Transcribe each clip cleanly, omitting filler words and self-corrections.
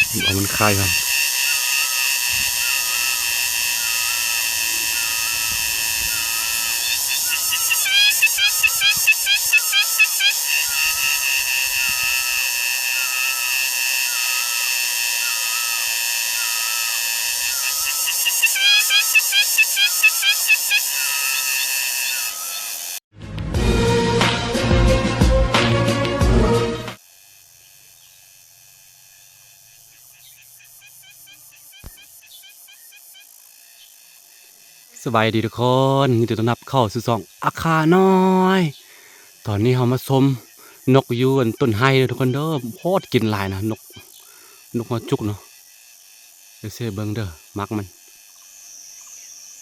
เอามันคายกันสบายดีทุกคนยินดีต้อนรับเข้าสู่ช่องอาคาน้อยตอนนี้เรามาชมนกยูนต้นไฮเลยทุกคนเด้อโคตรกินหลายนะนกมาจุกเนาะเดี๋ยวเสียเบิ้งเด้อมักมัน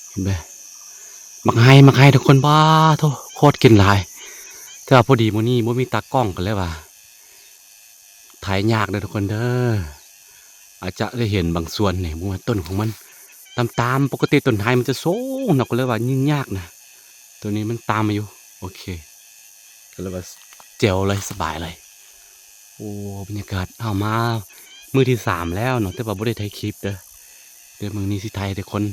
เห็นไหมมักไฮทุกคนบ้าโทโคตรกินหลายแต่ว่าพอดีมื้อนี้บ่มีตากล้องกันเลยว่ะถ่ายยากเลยทุกคนเด้ออาจจะได้เห็นบางส่วนนี่มัวต้นของมันตามปกติต้นไฮมันจะสูงเนาะก็เลยว่ายิ่งยากนะตัวนี้มันตามมาอยู่โอเคก็เลยว่าเจ๋วเลยสบายเลยโอ้บรรยากาศเอามามือที่สามแล้วเนาะแต่ว่าบ่ได้ถ่ายคลิปเด้อเดี๋ยวมือนี้สิถ่ายแต่คน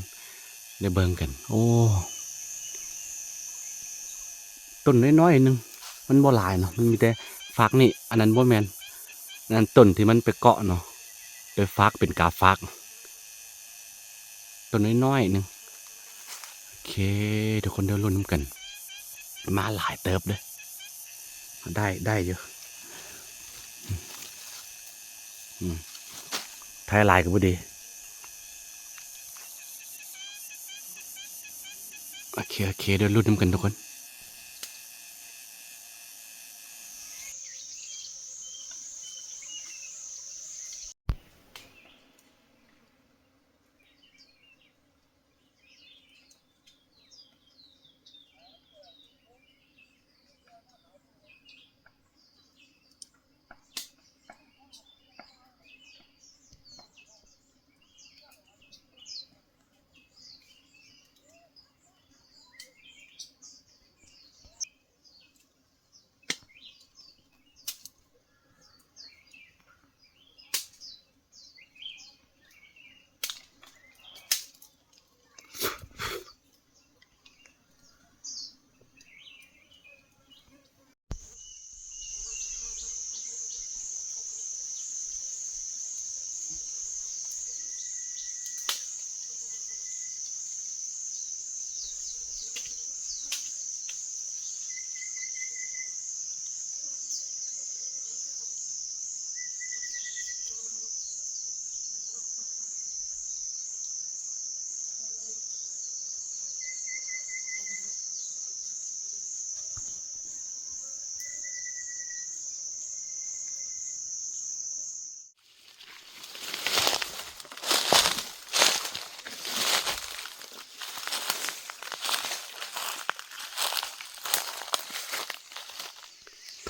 ได้เบิ่งกันโอ้ต้นน้อยๆนึงมันบ่หลายเนาะมันมีแต่ฟักนี่อันนั้นบ่แมนนั่นต้นที่มันไปเกาะเนาะโดยฟักเป็นกาฟักต้นน้อยๆนึงโอเคทุกคนเดินรุ่นน้ำกันมาหลายเติบเลยได้เยอะถ่ายลายกับพอดีโอเคเดินรุ่นน้ำกันทุกคน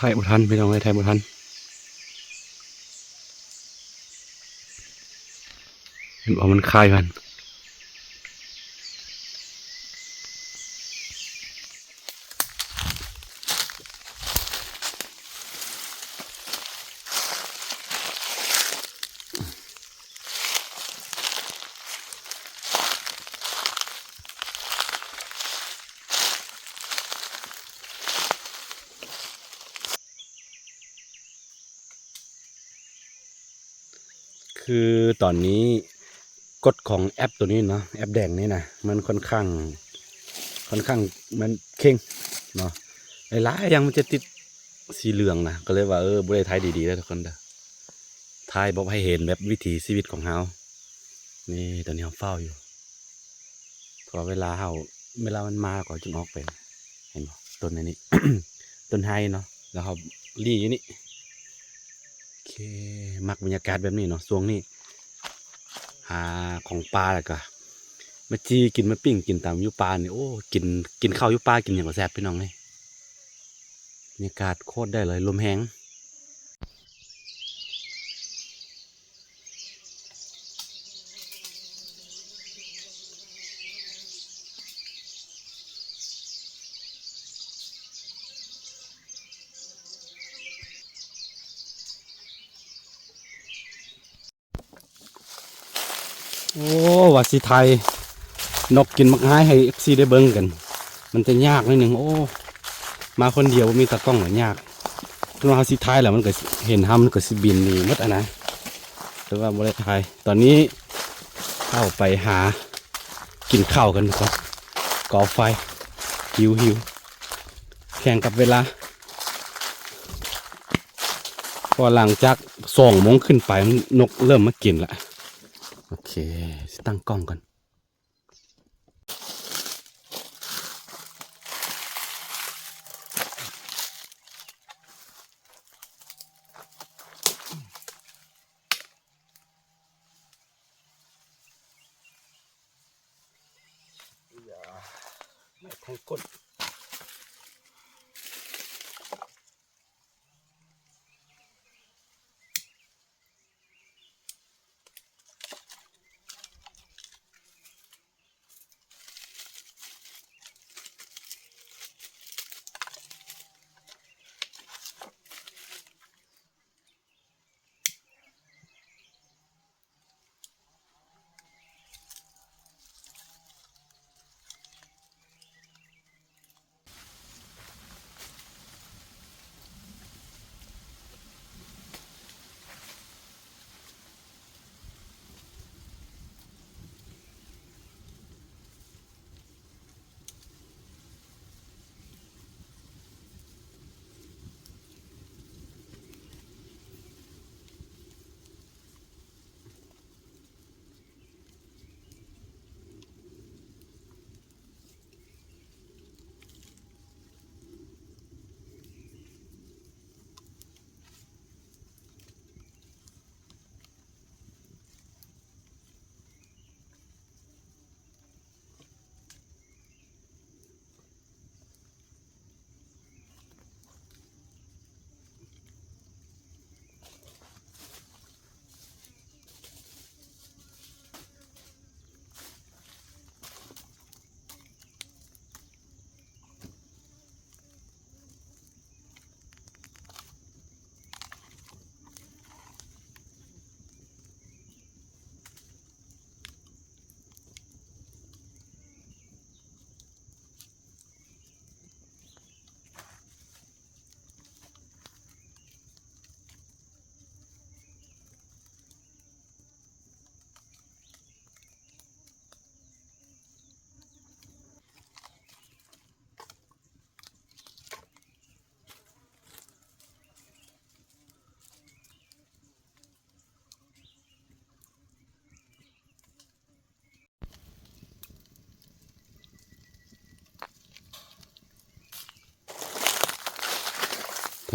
ถ่ายบุทันพี่น้องเลยถ่ายบุทันเห็นบอกมันคายกันคือตอนนี้กฎของแอปตัวนี้เนาะแอปแดงนี่นะมันค่อนข้างมันเข่งเนาะหลายอย่างมันจะติดสีเหลืองนะก็เลยว่าบริไทยดีๆแล้วทุกคนเด้อทายบอกให้เห็นแบบวิถีชีวิตของเฮานี่ตอนนี้เฮาเฝ้าอยู่พอเวลามันมาก็จึงออกไปเห็นบ่ต้นนี้ ต้นไฮเนาะแล้วเขาลี่อยู่นี่โอเคมักบรรยากาศแบบนี้เนาะช่วงนี้หาของปลาแล้วก็มาจีกินมาปิ้งกินตามอยุปลาเนี่ยโอ้กินข้าวอยุปลากินอย่างก็แซ่บพี่น้องเลยบรรยากาศโคตรได้เลยลมแห้ง โอ้ว่าสิไทยนกกินมักง่ายให้ FC ได้เบิ่งกันมันจะยากนิดนึงโอ้มาคนเดียวมีตากล้องหรือยากเพราะว่าสิไทยแล้วมันก็เห็นห้ำมันก็สิบินหนี่มดอ่ะนะแต่ว่าบ่ได้ไทยตอนนี้เข้าไปหากินข้าวกันก่อนก่อไฟหิวแข่งกับเวลาพอหลังจาก2 โมงขึ้นไปนกเริ่มมากินละโอเคตั้งกล้องก่อนไม่แทงก้น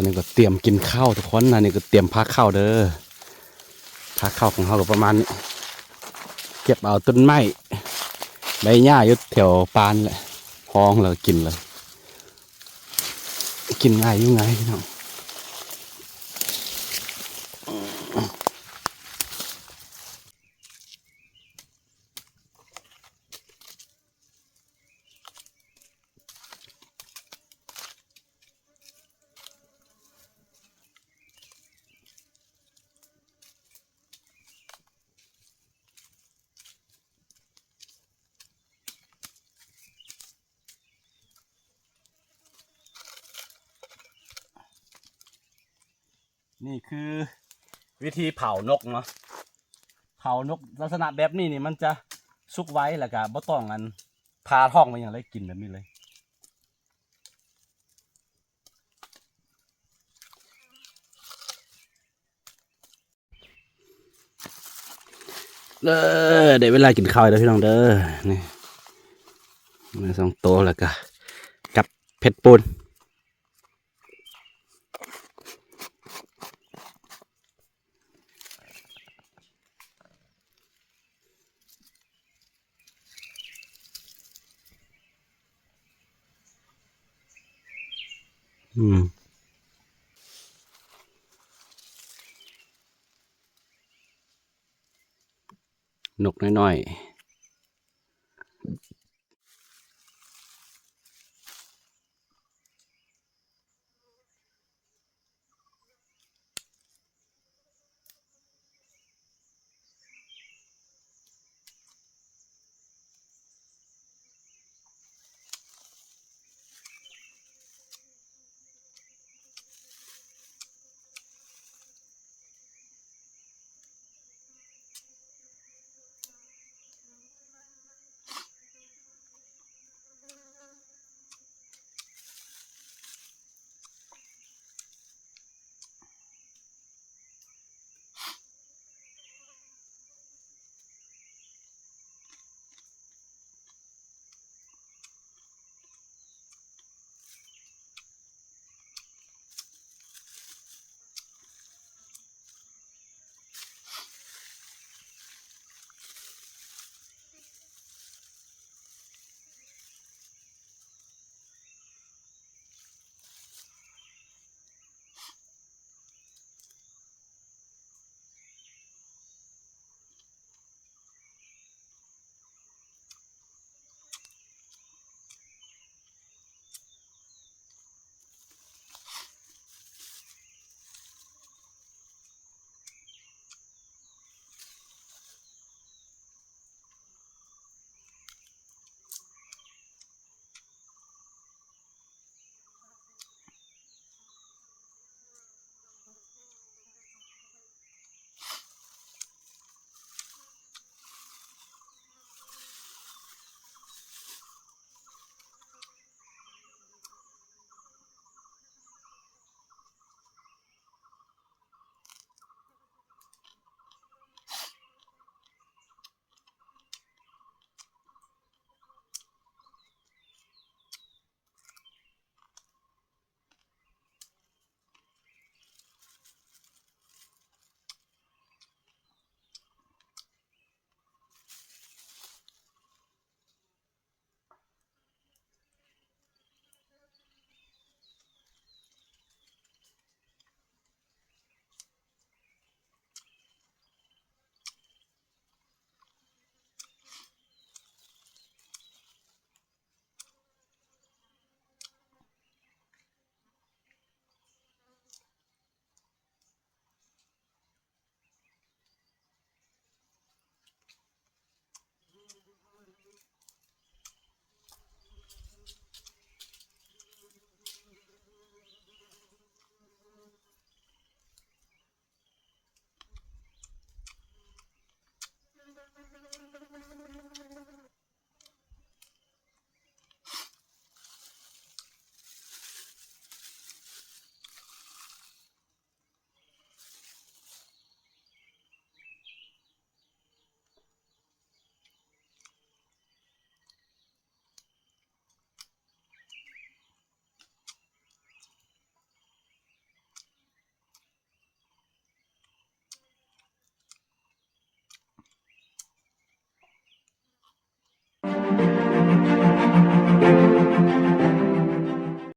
ตอนนี้ก็เตรียมกินข้าวทุกคนนะนี่ก็เตรียมพักข้าวเด้อพักข้าวของเราก็ประมาณนี้เก็บเอาต้นไม้ใบหญ้าอยู่แถวปานแหละห้องเลยกินเลยกินง่ายอยู่ไงพี่น้องนี่คือวิธีเผานกเนาะเผานกลักษณะแบบนี้นี่มันจะซุกไว้แล้วก็บ่ต้องพาท้องมาอย่างไรกินแบบนี้เลยเดี๋ยวเวลากินข้าวแล้วพี่น้องเด้อนี่มา2 โต๊ะแล้วก็กับเผ็ดปูนนกน้อยๆ